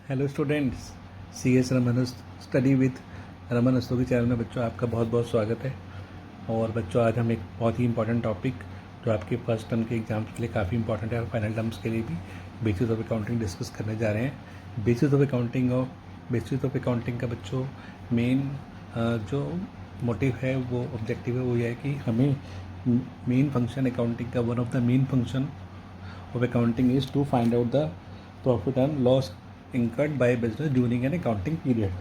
Hello students, C S Raman study with Raman Rastogi channel में बच्चों आपका बहुत बहुत स्वागत है। और बच्चों आज हम एक बहुत ही इंपॉर्टेंट टॉपिक जो आपके फर्स्ट टर्म के एग्जाम्स के लिए काफ़ी इंपॉर्टेंट है और फाइनल टर्म्स के लिए भी बेसिस ऑफ अकाउंटिंग डिस्कस करने जा रहे हैं। बेसिस ऑफ अकाउंटिंग का बच्चों मेन जो मोटिव है, वो ऑब्जेक्टिव है, वो ये है कि हमें मेन फंक्शन अकाउंटिंग का, one of the main function of accounting is to find out the profit and loss incurred by business during an accounting period.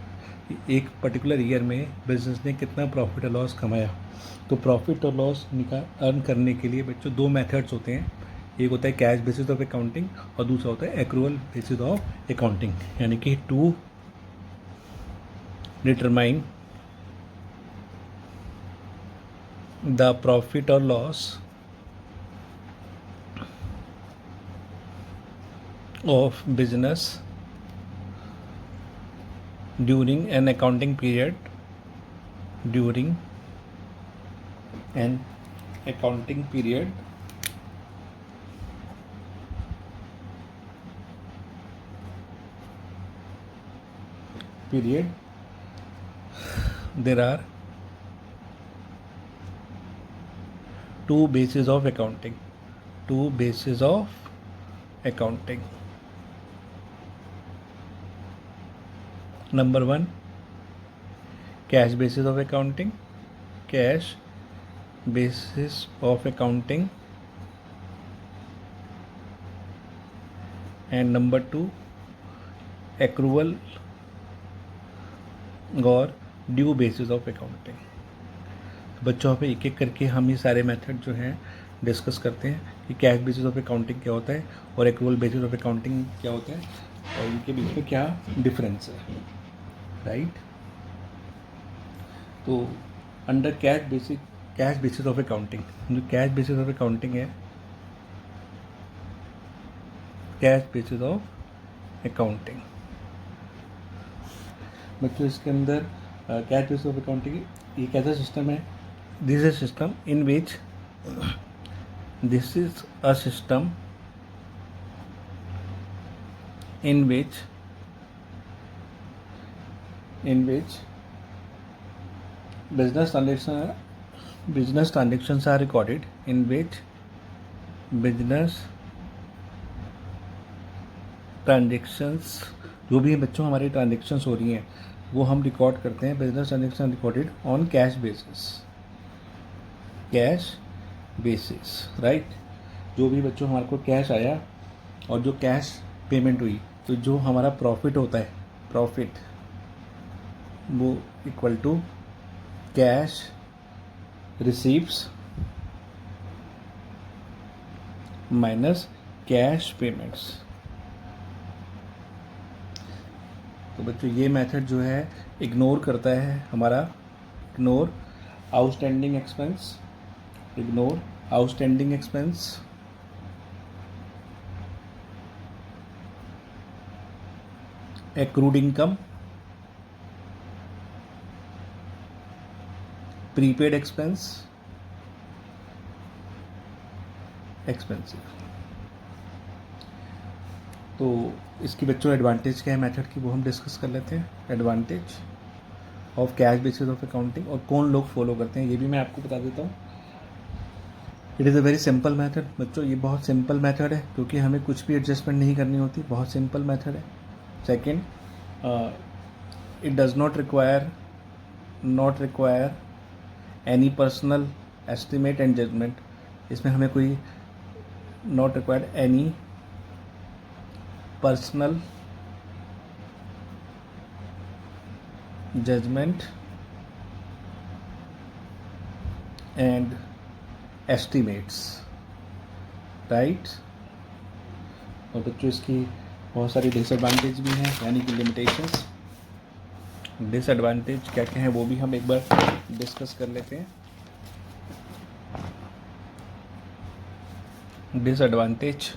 एक पर्टिकुलर ईयर में बिजनेस ने कितना प्रॉफिट और लॉस कमाया। तो प्रॉफिट और loss earn करने के लिए बच्चों दो मेथड्स होते हैं। एक होता है कैश बेसिस ऑफ अकाउंटिंग और दूसरा होता है एक्रूअल बेसिस ऑफ अकाउंटिंग, यानी कि टू डिटरमाइन द प्रॉफिट और loss of business during an accounting period during an accounting period there are two bases of accounting. Number one, cash basis of accounting. And number two, accrual और due basis of accounting. बच्चों पे एक एक करके हम ये सारे method जो हैं डिस्कस करते हैं कि कैश बेसिस ऑफ अकाउंटिंग क्या होता है और एक्रूअल बेसिस ऑफ अकाउंटिंग क्या होता है और इनके बीच में क्या डिफरेंस है, राइट। तो under cash basis of accounting, जो कैश बेसिस ऑफ अकाउंटिंग है, कैश बेसिस ऑफ अकाउंटिंग बच्चों इसके अंदर कैश बेसिस ऑफ अकाउंटिंग ये कैसा सिस्टम है। This is system in which business transactions are recorded, in which business transactions जो भी बच्चों हमारी ट्रांजेक्शन्स हो रही हैं वो हम रिकॉर्ड करते हैं। Business transaction recorded on cash basis, right. जो भी बच्चों हमारे को कैश आया और जो कैश पेमेंट हुई, तो जो हमारा प्रॉफिट होता है, प्रॉफिट वो equal to cash receives minus cash payments. तो बच्चों ये मेथड जो है इग्नोर करता है हमारा outstanding expense, accrued income, prepaid expensive. तो इसकी बच्चों एडवांटेज क्या है मेथड की, वो हम डिस्कस कर लेते हैं। Advantage of cash basis of accounting और कौन लोग फॉलो करते हैं ये भी मैं आपको बता देता हूँ। It is a very simple method बच्चों, ये बहुत सिंपल मेथड है क्योंकि हमें कुछ भी एडजस्टमेंट नहीं करनी होती, बहुत सिंपल मेथड है। Second, it does not require any personal estimate and judgement. इसमें हमें कोई not required any personal judgement and estimates, right. और बच्चों इसकी बहुत सारी डिसएडवांटेज भी हैं, यानी कि लिमिटेशंस। डिसएडवांटेज क्या क्या हैं वो भी हम एक बार डिस्कस कर लेते हैं। डिसएडवांटेज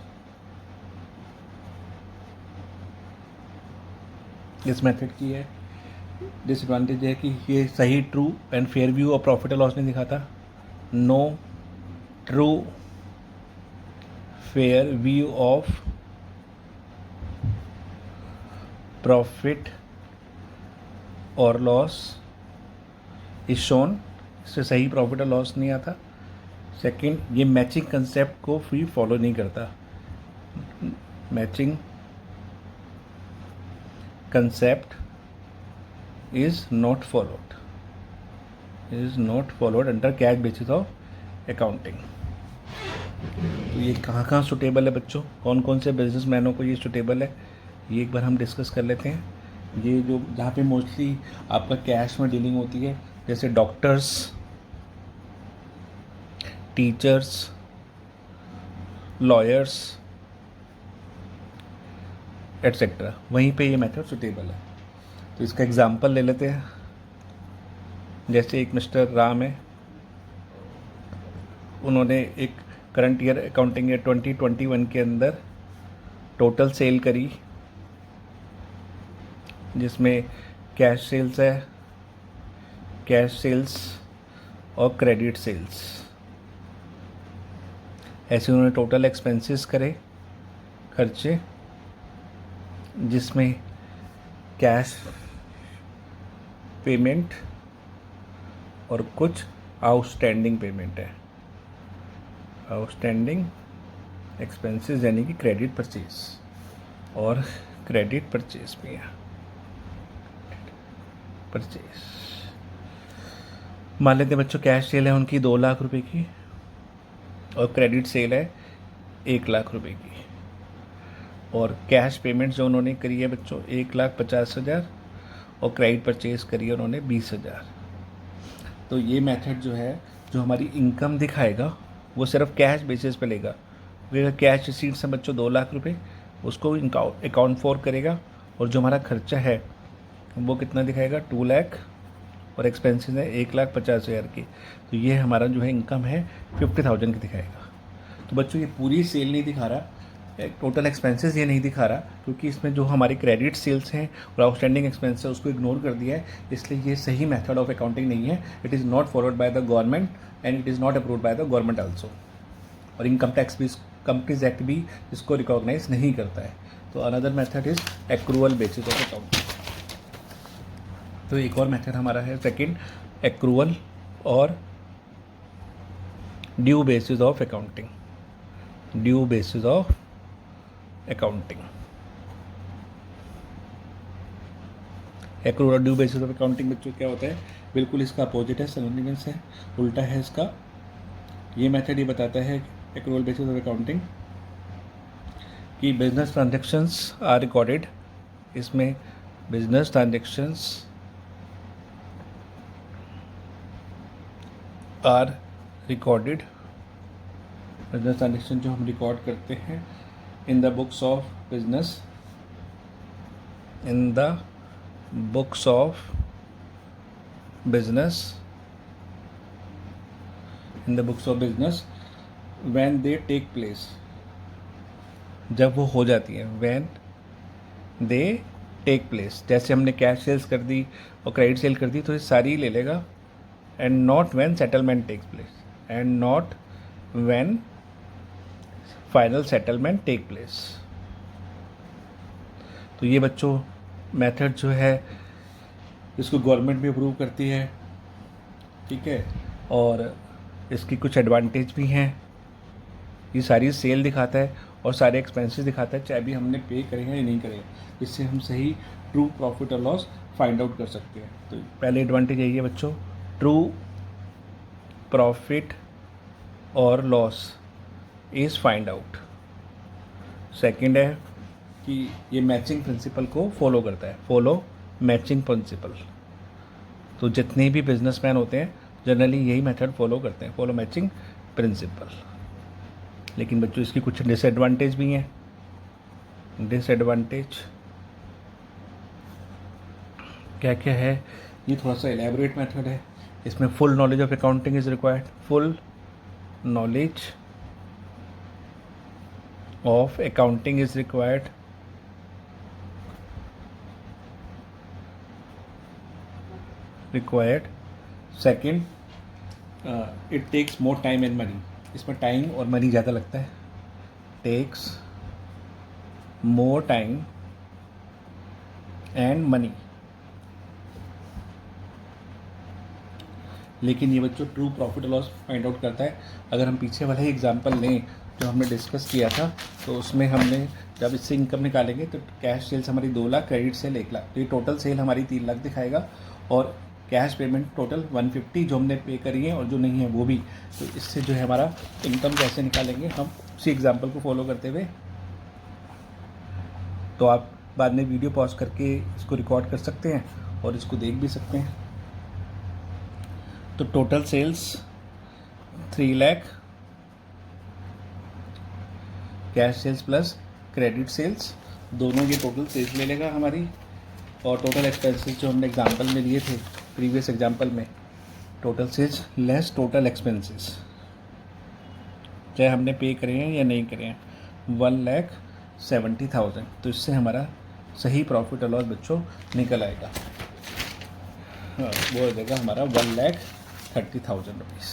इस मेथड की है। डिसएडवांटेज है कि ये सही ट्रू एंड फेयर व्यू और प्रॉफिट और लॉस नहीं दिखाता। No true fair view of profit और लॉस इज शोन, इससे सही प्रॉफिट और लॉस नहीं आता। सेकंड, ये मैचिंग कंसेप्ट को भी फॉलो नहीं करता, matching concept is not followed under cash basis of accounting. तो ये कहाँ सुटेबल है बच्चों, कौन कौन से बिजनेसमैनों को ये सुटेबल है, ये एक बार हम डिस्कस कर लेते हैं। ये जो जहाँ पे मोस्टली आपका कैश में डीलिंग होती है, जैसे डॉक्टर्स, टीचर्स, लॉयर्स एट्सेट्रा, वहीं पे ये मेथड सुटेबल है। तो इसका एग्जांपल ले लेते हैं। जैसे एक मिस्टर राम है, उन्होंने एक करंट ईयर अकाउंटिंग ईयर 2021 के अंदर टोटल सेल करी, जिसमें कैश सेल्स है, कैश सेल्स और क्रेडिट सेल्स। ऐसे उन्होंने टोटल एक्सपेंसेस करे, खर्चे, जिसमें कैश पेमेंट और कुछ आउटस्टैंडिंग पेमेंट है, आउटस्टैंडिंग एक्सपेंसेस यानी कि क्रेडिट परचेज और क्रेडिट परचेज भी है। परचेज मान लेते हैं बच्चों, कैश सेल है उनकी 2 लाख रुपए की और क्रेडिट सेल है 1 लाख रुपए की, और कैश पेमेंट जो उन्होंने करी है बच्चों 1,50,000 और क्रेडिट परचेज करी है उन्होंने 20,000। तो ये मेथड जो है, जो हमारी इनकम दिखाएगा वो सिर्फ कैश बेसिस पे लेगा। अगर कैश रिसीट्स हैं बच्चों 2 लाख रुपए, उसको अकाउंट फॉर करेगा, और जो हमारा खर्चा है वो कितना दिखाएगा 2 लाख, और एक्सपेंसेस है 1,50,000 की। तो ये हमारा जो है इनकम है 50,000 की दिखाएगा। तो बच्चों ये पूरी सेल नहीं दिखा रहा, टोटल एक्सपेंसेस ये नहीं दिखा रहा, क्योंकि इसमें जो हमारी क्रेडिट सेल्स हैं और आउटस्टैंडिंग एक्सपेंस है उसको इग्नोर कर दिया है, इसलिए ये सही मेथड ऑफ अकाउंटिंग नहीं है। It is not followed by the government and it is not approved by the government also. और इनकम टैक्स भी, कंपनीज एक्ट भी इसको रिकॉग्नाइज नहीं करता है। तो another method is accrual basis of accounting. तो एक और मेथड हमारा है सेकंड, एक्रूअल और due basis of accounting. Due basis of accounting, accrual और ड्यू बेसिस ऑफ अकाउंटिंग बच्चों क्या होता है, बिल्कुल इसका अपोजिट है, सिनोनिमस है, उल्टा है इसका। ये मेथड ये बताता है एक्रूअल बेसिस ऑफ अकाउंटिंग कि बिजनेस ट्रांजैक्शंस आर रिकॉर्डेड, इसमें business transactions are recorded, business transaction जो हम रिकॉर्ड करते हैं in the books of business, in the books of business, in the books of business when they take place, जब वो हो जाती है, when they take place। जैसे हमने कैश सेल्स कर दी और क्रेडिट सेल कर दी तो ये सारी ले लेगा, and not when settlement takes place, and not when final settlement take place. तो ये बच्चों मेथड जो है इसको गवर्नमेंट भी अप्रूव करती है, ठीक है, और इसकी कुछ एडवांटेज भी हैं। ये सारी सेल दिखाता है और सारे एक्सपेंसेस दिखाता है, चाहे भी हमने पे करें या नहीं करें, इससे हम सही ट्रू प्रॉफिट और लॉस फाइंड आउट कर सकते हैं। तो पहले एडवांटेज यही है बच्चों, ट्रू प्रॉफिट और loss is find out. Second है कि ये मैचिंग प्रिंसिपल को फॉलो करता है, फॉलो मैचिंग प्रिंसिपल। तो जितने भी बिजनेसमैन होते हैं जनरली यही मेथड फॉलो करते हैं, फॉलो मैचिंग प्रिंसिपल। लेकिन बच्चों इसकी कुछ डिसएडवांटेज भी हैं। डिसएडवांटेज क्या क्या है, ये थोड़ा सा एलैबोरेट मेथड है। इसमें full knowledge of accounting is required, full knowledge of accounting is required, second it takes more time and money, इसमें टाइम और मनी ज़्यादा लगता है, takes more time and money. लेकिन ये बच्चों ट्रू प्रॉफिट और लॉस फाइंड आउट करता है। अगर हम पीछे वाला ही एग्जांपल लें जो हमने डिस्कस किया था, तो उसमें हमने जब इससे इनकम निकालेंगे तो कैश सेल्स हमारी 2 लाख, क्रेडिट सेल 1 लाख, तो ये टोटल सेल हमारी 3 लाख दिखाएगा। और कैश पेमेंट टोटल 150 जो हमने पे करी है और जो नहीं है वो भी। तो इससे जो है हमारा इनकम कैसे निकालेंगे हम उसी एग्जाम्पल को फॉलो करते हुए। तो आप बाद में वीडियो पॉज करके इसको रिकॉर्ड कर सकते हैं और इसको देख भी सकते हैं। तो total sales 3 lakh, cash sales plus credit sales, दोनों ये टोटल सेल्स ले लेगा हमारी। और टोटल एक्सपेंसेस जो हमने एग्जांपल में लिए थे प्रीवियस एग्जांपल में, total sales less total expenses, चाहे हमने पे करे हैं या नहीं करे हैं, 1,70,000। तो इससे हमारा सही प्रॉफिट और लॉस बच्चों निकल आएगा। हाँ, वो हो जाएगा हमारा 1,30,000 रुपीज़।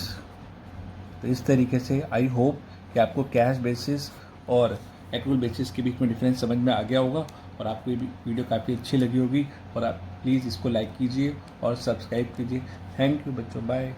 तो इस तरीके से आई होप कि आपको कैश बेसिस और एक्रूअल बेसिस के बीच में डिफरेंस समझ में आ गया होगा और आपको ये वीडियो काफ़ी अच्छी लगी होगी। और आप प्लीज़ इसको लाइक कीजिए और सब्सक्राइब कीजिए। थैंक यू बच्चों, बाय।